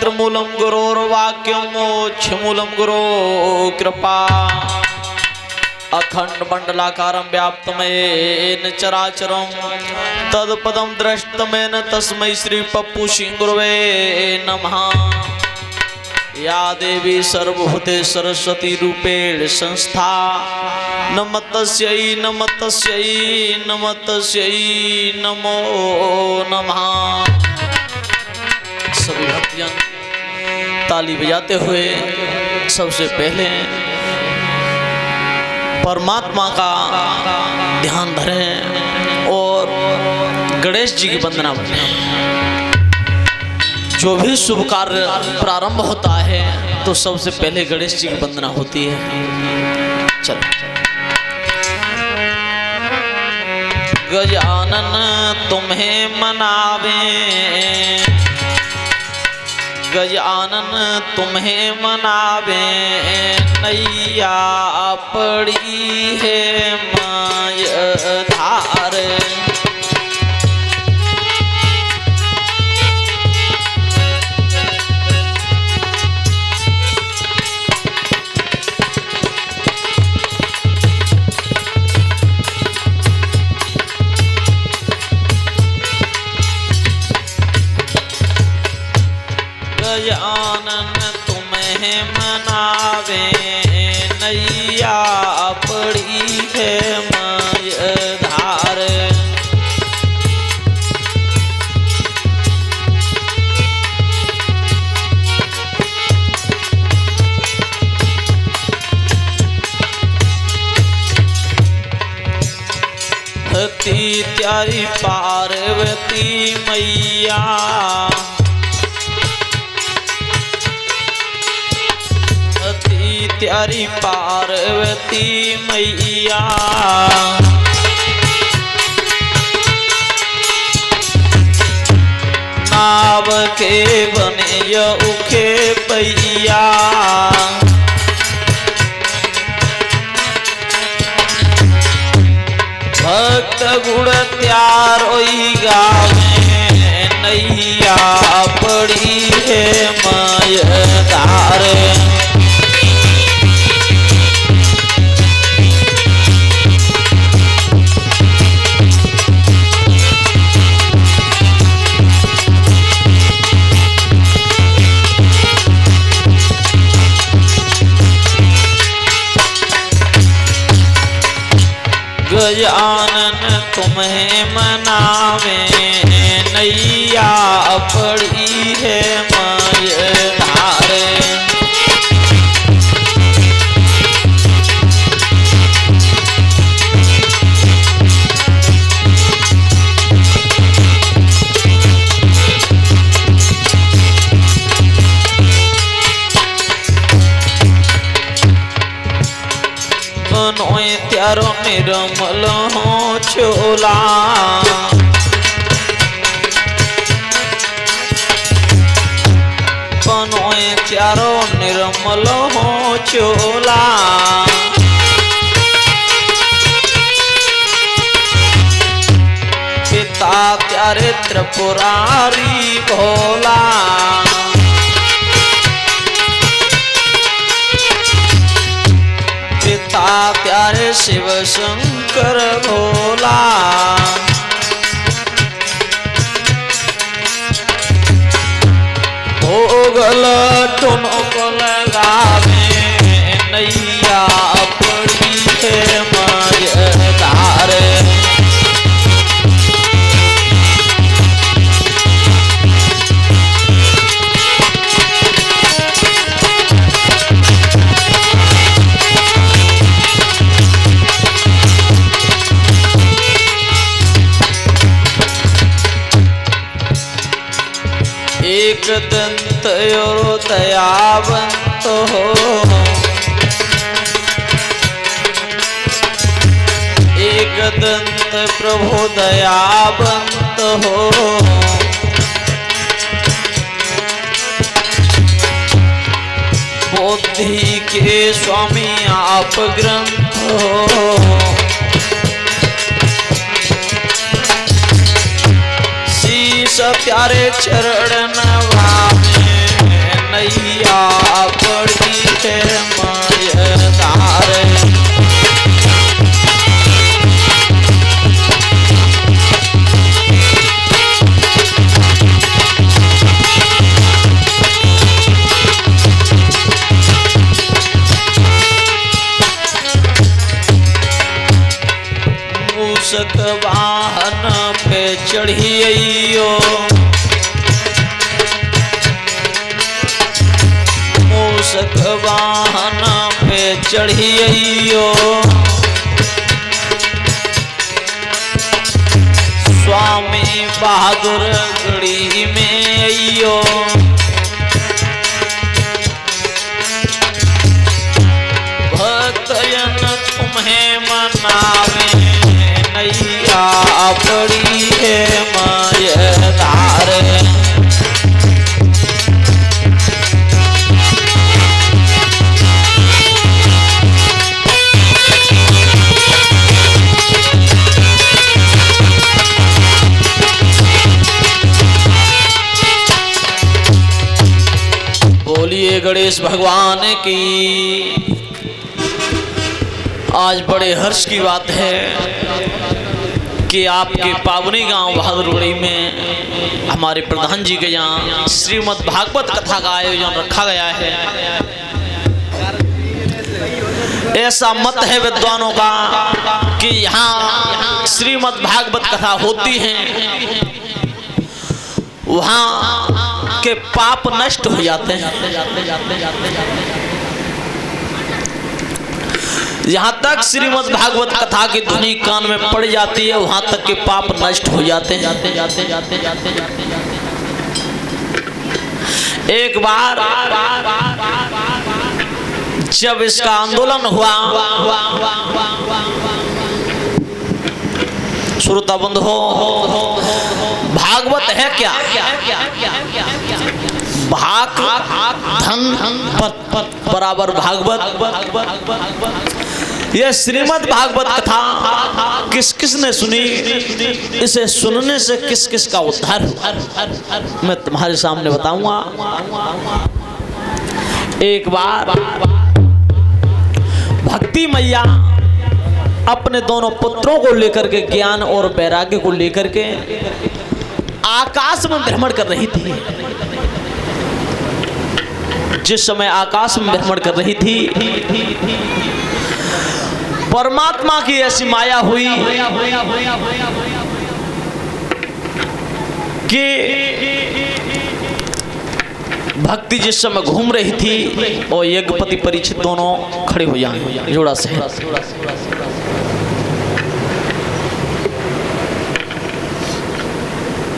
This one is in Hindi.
मूलम गुरोर्वाक्यम मोक्षमूलम गुरो कृपा अखंड मंडलाकारं व्याप्तमेन चराचरं तत्पदं दृष्टमेन तस्मै श्री पप्पू सिंह गुरवे नमः। या देवी सर्वभूते सरस्वती रूपेण संस्था नमस्तस्यै नमस्तस्यै नमस्तस्यै नमो नमः। सभी भक्तजन ताली बजाते हुए सबसे पहले परमात्मा का ध्यान धरें और गणेश जी की वंदना करें। जो भी शुभ कार्य प्रारंभ होता है तो सबसे पहले गणेश जी की वंदना होती है। चलो गजानन तुम्हें मनावे, गजानन तुम्हें मनावे, नैया पड़ी है माय धार। गजानन तुम्हें मनावे, नैया पड़ी है माय धार। हती त्यारी पार्वती मैया, त्यारी पार्वती मैया, नाव के बने उखे पैया। भक्त गुण त्यारोई गावे, नैया पड़ी है माय धार। गजानन तुम्हें मनावे, नैया पड़ी है माय धार। बनोए त्यारो निर्मल हो चोला, बनोए त्यारो निर्मल हो चोला। पिता त्यारे त्रिपुरारी भोला, पिता प्यारे शिव शंकर भोला। भोगल टुनको लगावे, नैया पड़ी है माय धार। एक दंत और दयावंत हो, एक दंत प्रभु दयावंत हो। बुद्धि के स्वामी आप ग्रंथ हो, शीश प्यारे चरण नवावे, सखवाहन पे चढ़ियो, स्वामी बहादुर गढ़ी में अइयो। भक्तजन तुम्हें मनावे नैया बड़ी है मजेदार। बोलिए गणेश भगवान की। आज बड़े हर्ष की बात है कि आपके पावनी गांव बहादुरगढ़ी में हमारे प्रधान जी के यहाँ श्रीमद् भागवत कथा का आयोजन रखा गया है। ऐसा मत है विद्वानों का कि यहाँ श्रीमद् भागवत कथा होती है, वहाँ के पाप नष्ट हो जाते हैं। यहाँ तक श्रीमद् भागवत कथा की ध्वनि कान में पड़ जाती है, वहां तक के पाप नष्ट हो जाते हैं। एक बार जब इसका आंदोलन हुआ, श्रोता बंधु, भागवत है क्या? भाग धन बराबर भागवत। यह श्रीमद् भागवत कथा किस किस ने सुनी, इसे सुनने से किस किस का उद्धार हुआ, मैं तुम्हारे सामने बताऊंगा। एक बार भक्ति मैया अपने दोनों पुत्रों को लेकर के, ज्ञान और वैराग्य को लेकर के आकाश में भ्रमण कर रही थी। जिस समय आकाश में भ्रमण कर रही थी, परमात्मा की ऐसी माया हुई कि भक्ति जिस समय घूम रही थी और यज्ञपति परीक्षित दोनों खड़े हो जाएंगे जोड़ा से।